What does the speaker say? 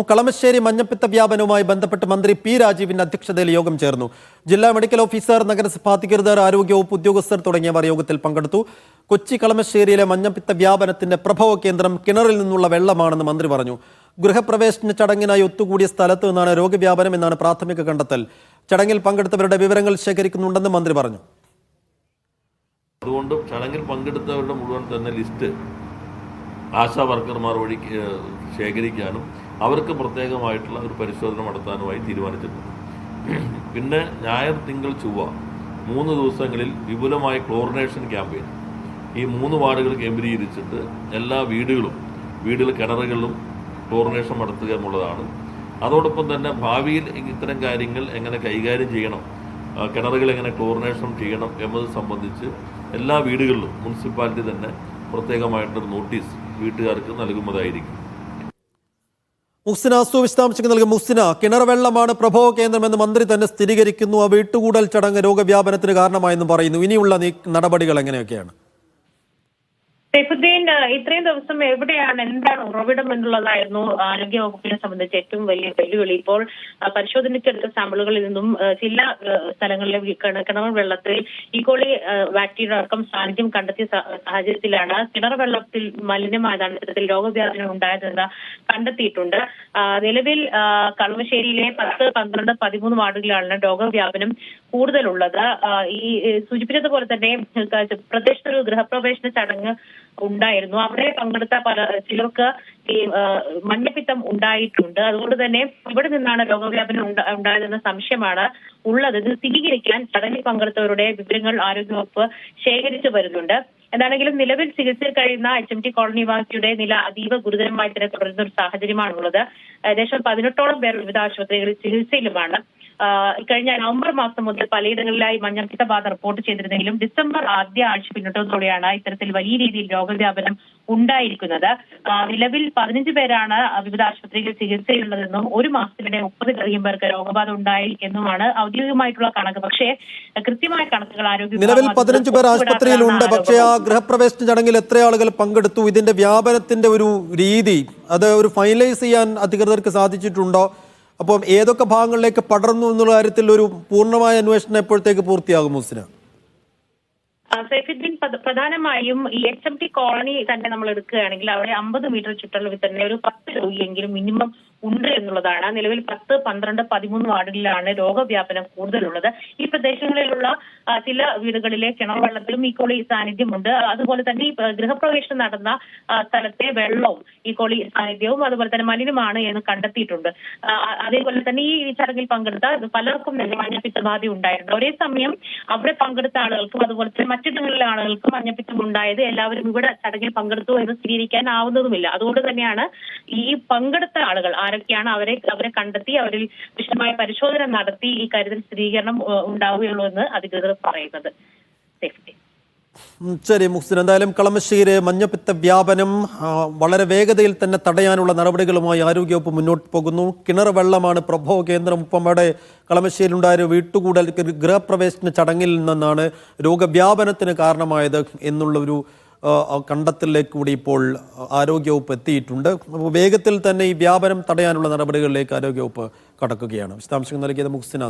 കളമശ്ശേരി മഞ്ഞപ്പിത്ത വ്യാപനവുമായി ബന്ധപ്പെട്ട് മന്ത്രി പി രാജീവിന്റെ അധ്യക്ഷതയിൽ യോഗം ചേർന്നു. ജില്ലാ മെഡിക്കൽ ഓഫീസർ, നഗരസഭാ അധികൃതർ, ആരോഗ്യവകുപ്പ് ഉദ്യോഗസ്ഥർ തുടങ്ങിയവർ യോഗത്തിൽ പങ്കെടുത്തു. കൊച്ചി കളമശ്ശേരിയിലെ മഞ്ഞപ്പിത്ത വ്യാപനത്തിന്റെ പ്രഭവ കേന്ദ്രം കിണറിൽ നിന്നുള്ള വെള്ളമാണെന്ന് മന്ത്രി പറഞ്ഞു. ഗൃഹപ്രവേശന ചടങ്ങിനായി ഒത്തുകൂടിയ സ്ഥലത്ത് നിന്നാണ് രോഗവ്യാപനം എന്നാണ് പ്രാഥമിക കണ്ടെത്തൽ. ചടങ്ങിൽ പങ്കെടുത്തവരുടെ വിവരങ്ങൾ ശേഖരിക്കുന്നുണ്ടെന്ന് മന്ത്രി പറഞ്ഞു. അതുകൊണ്ട് ചടങ്ങിൽ പങ്കെടുത്തവരുടെ മുഴുവൻ തന്നെ ലിസ്റ്റ് ആശാ വർക്കർമാർ വഴി ശേഖരിക്കാനും അവർക്ക് പ്രത്യേകമായിട്ടുള്ള ഒരു പരിശോധന നടത്താനുമായി തീരുമാനിച്ചിട്ടുണ്ട്. പിന്നെ ഞായർ, തിങ്കൾ, ചൊവ്വ 3 ദിവസങ്ങളിൽ വിപുലമായ ക്ലോറിനേഷൻ ക്യാമ്പയിൻ ഈ 3 വാർഡുകൾ കേന്ദ്രീകരിച്ചിട്ട് എല്ലാ വീടുകൾ കിണറുകളിലും ക്ലോറിനേഷൻ നടത്തുക എന്നുള്ളതാണ്. അതോടൊപ്പം തന്നെ ഭാവിയിൽ ഇത്തരം കാര്യങ്ങൾ എങ്ങനെ കൈകാര്യം ചെയ്യണം, കിണറുകൾ എങ്ങനെ ക്ലോറിനേഷൻ ചെയ്യണം എന്നത് സംബന്ധിച്ച് എല്ലാ വീടുകളിലും മുനിസിപ്പാലിറ്റി തന്നെ പ്രത്യേകമായിട്ടൊരു നോട്ടീസ് വീട്ടുകാർക്ക് നൽകുന്നതായിരിക്കും. മുഹ്സിന വിശദാംശങ്ങൾ നൽകും. മുഹ്സിന, കിണർ വെള്ളമാണ് പ്രഭവ കേന്ദ്രമെന്ന് മന്ത്രി തന്നെ സ്ഥിരീകരിക്കുന്നു. ആ വീട്ടുകൂടൽ ചടങ്ങ് രോഗവ്യാപനത്തിന് കാരണമായെന്നും പറയുന്നു. ഇനിയുള്ള നടപടികൾ എങ്ങനെയൊക്കെയാണ്? സൈഫുദ്ദീൻ, ഇത്രയും ദിവസം എവിടെയാണ്, എന്താണ് ഉറവിടം എന്നുള്ളതായിരുന്നു ആരോഗ്യ വകുപ്പിനെ സംബന്ധിച്ച് ഏറ്റവും വലിയ വെല്ലുവിളി. ഇപ്പോൾ പരിശോധനയ്ക്കെടുത്ത സാമ്പിളുകളിൽ നിന്നും ചില സ്ഥലങ്ങളിലെ കിണർ വെള്ളത്തിൽ ഈക്കോളി ബാക്ടീരിയ അടക്കം സാന്നിധ്യം കണ്ടെത്തിയ സാഹചര്യത്തിലാണ് കിണർ വെള്ളത്തിൽ മലിനമായതാണ് ഇത്തരത്തിൽ രോഗവ്യാപനം ഉണ്ടായതെന്ന് കണ്ടെത്തിയിട്ടുണ്ട്. നിലവിൽ കളമശ്ശേരിയിലെ 10, 12, 13 വാർഡുകളിലാണ് രോഗവ്യാപനം കൂടുതലുള്ളത്. ഈ സൂചിപ്പിച്ചതുപോലെ തന്നെ പ്രദേശത്തൊരു ഗൃഹപ്രവേശന ചടങ്ങ് ഉണ്ടായിരുന്നു. അവിടെ പങ്കെടുത്ത ചിലർക്ക് ഈ മഞ്ഞപ്പിത്തം ഉണ്ടായിട്ടുണ്ട്. അതുകൊണ്ട് തന്നെ ഇവിടെ നിന്നാണ് രോഗവ്യാപനം ഉണ്ടായതെന്ന സംശയമാണ് ഉള്ളത്. ഇത് സ്ഥിരീകരിക്കാൻ ചടങ്ങിൽ പങ്കെടുത്തവരുടെ വിവരങ്ങൾ ആരോഗ്യവകുപ്പ് ശേഖരിച്ചു വരുന്നുണ്ട്. എന്താണെങ്കിലും നിലവിൽ ചികിത്സയിൽ കഴിയുന്ന HMT കോളനി നിവാസിയുടെ നില അതീവ ഗുരുതരമായി തന്നെ തുടരുന്ന ഒരു സാഹചര്യമാണുള്ളത്. ഏകദേശം 18ഓളം പേർ വിവിധ ആശുപത്രികളിൽ ചികിത്സയിലുമാണ്. കഴിഞ്ഞ നവംബർ മാസം മുതൽ പലയിടങ്ങളിലായി മഞ്ഞപ്പിത്ത ബാധ റിപ്പോർട്ട് ചെയ്തിരുന്നെങ്കിലും ഡിസംബർ ആദ്യ ആഴ്ച പിന്നിട്ടതോടെയാണ് ഇത്തരത്തിൽ വലിയ രീതിയിൽ രോഗവ്യാപനം ഉണ്ടായിരിക്കുന്നത്. നിലവിൽ 15 പേരാണ് വിവിധ ആശുപത്രികളിൽ ചികിത്സയുള്ളതെന്നും 1 മാസത്തിനിടെ 30 പേർക്ക് രോഗബാധ ഉണ്ടായി എന്നുമാണ് ഔദ്യോഗികമായിട്ടുള്ള കണക്ക്. പക്ഷേ കൃത്യമായ കണക്കുകൾ നിലവിൽ 15 പേർ ആശുപത്രിയിലുണ്ട്. പക്ഷേ ആ ഗൃഹപ്രവേശന ചടങ്ങിൽ എത്ര ആളുകൾ പങ്കെടുത്തു, ഇതിന്റെ വ്യാപനത്തിന്റെ ഒരു രീതി അത് ഒരു ഫൈനലൈസ് ചെയ്യാൻ അധികൃതർക്ക് സാധിച്ചിട്ടുണ്ടോ? അപ്പം ഏതൊക്കെ ഭാഗങ്ങളിലേക്ക് പടർന്നു എന്നുള്ള കാര്യത്തിൽ ഒരു പൂർണ്ണമായ അന്വേഷണം എപ്പോഴത്തേക്ക് പൂർത്തിയാകും മുഹ്സിന? സൈഫുദ്ദീൻ, പ്രധാനമായും ഈ HMT കോളനി തന്നെ നമ്മൾ എടുക്കുകയാണെങ്കിൽ അവിടെ 50 മീറ്റർ ചുറ്റളവിൽ തന്നെ ഒരു 10 രോഗിയെങ്കിലും മിനിമം ഉണ്ട് എന്നുള്ളതാണ്. നിലവിൽ 10, 12, 13 വാർഡുകളിലാണ് രോഗവ്യാപനം കൂടുതലുള്ളത്. ഈ പ്രദേശങ്ങളിലുള്ള ചില വീടുകളിലെ കിണർ വെള്ളത്തിലും ഈക്കോളി സാന്നിധ്യമുണ്ട്. അതുപോലെ തന്നെ ഈ ഗൃഹപ്രവേശനം നടന്ന സ്ഥലത്തെ വെള്ളവും ഈക്കോളി സാന്നിധ്യവും അതുപോലെ തന്നെ മലിനമാണ് എന്ന് കണ്ടെത്തിയിട്ടുണ്ട്. അതേപോലെ തന്നെ ഈ ചടങ്ങിൽ പങ്കെടുത്ത പലർക്കും തന്നെ മഞ്ഞപ്പിത്ത ബാധ ഉണ്ടായിട്ടുണ്ട്. ഒരേ സമയം അവിടെ പങ്കെടുത്ത ആളുകൾക്കും അതുപോലെ തന്നെ മറ്റിടങ്ങളിലെ ആളുകൾക്കും മഞ്ഞപ്പിത്തം ഉണ്ടായത് എല്ലാവരും ഇവിടെ ചടങ്ങിൽ പങ്കെടുത്തു എന്ന് സ്ഥിരീകരിക്കാൻ ആവുന്നതുമില്ല. അതുകൊണ്ട് തന്നെയാണ് ഈ പങ്കെടുത്ത ആളുകൾ ആരൊക്കെയാണ് അവരെ കണ്ടെത്തി അവരിൽ വിശദമായ പരിശോധന നടത്തി ഈ കാര്യത്തിൽ സ്ഥിരീകരണം ഉണ്ടാവുകയുള്ളൂ എന്ന് അധികൃതർ പറയുന്നത്. ശരി മുഹ്സിൻ, എന്തായാലും കളമശ്ശേരി മഞ്ഞപ്പിത്ത വ്യാപനം വളരെ വേഗതയിൽ തന്നെ തടയാനുള്ള നടപടികളുമായി ആരോഗ്യവകുപ്പ് മുന്നോട്ട് പോകുന്നു. കിണർ വെള്ളമാണ് പ്രഭവ കേന്ദ്രം. ഉപ്പമ്മയുടെ കളമശ്ശേരിയിലുണ്ടായ വീട്ടുകൂടൽ ഗൃഹപ്രവേശന ചടങ്ങിൽ നിന്നാണ് രോഗവ്യാപനത്തിന് കാരണമായത് എന്നുള്ളൊരു കണ്ടെത്തലിലേക്ക് കൂടി ഇപ്പോൾ ആരോഗ്യവകുപ്പ് എത്തിയിട്ടുണ്ട്. അപ്പോൾ വേഗത്തിൽ തന്നെ ഈ വ്യാപനം തടയാനുള്ള നടപടികളിലേക്ക് ആരോഗ്യവകുപ്പ് കടക്കുകയാണ്. വിശദാംശങ്ങൾ നൽകിയത് മുഹ്സിൻ.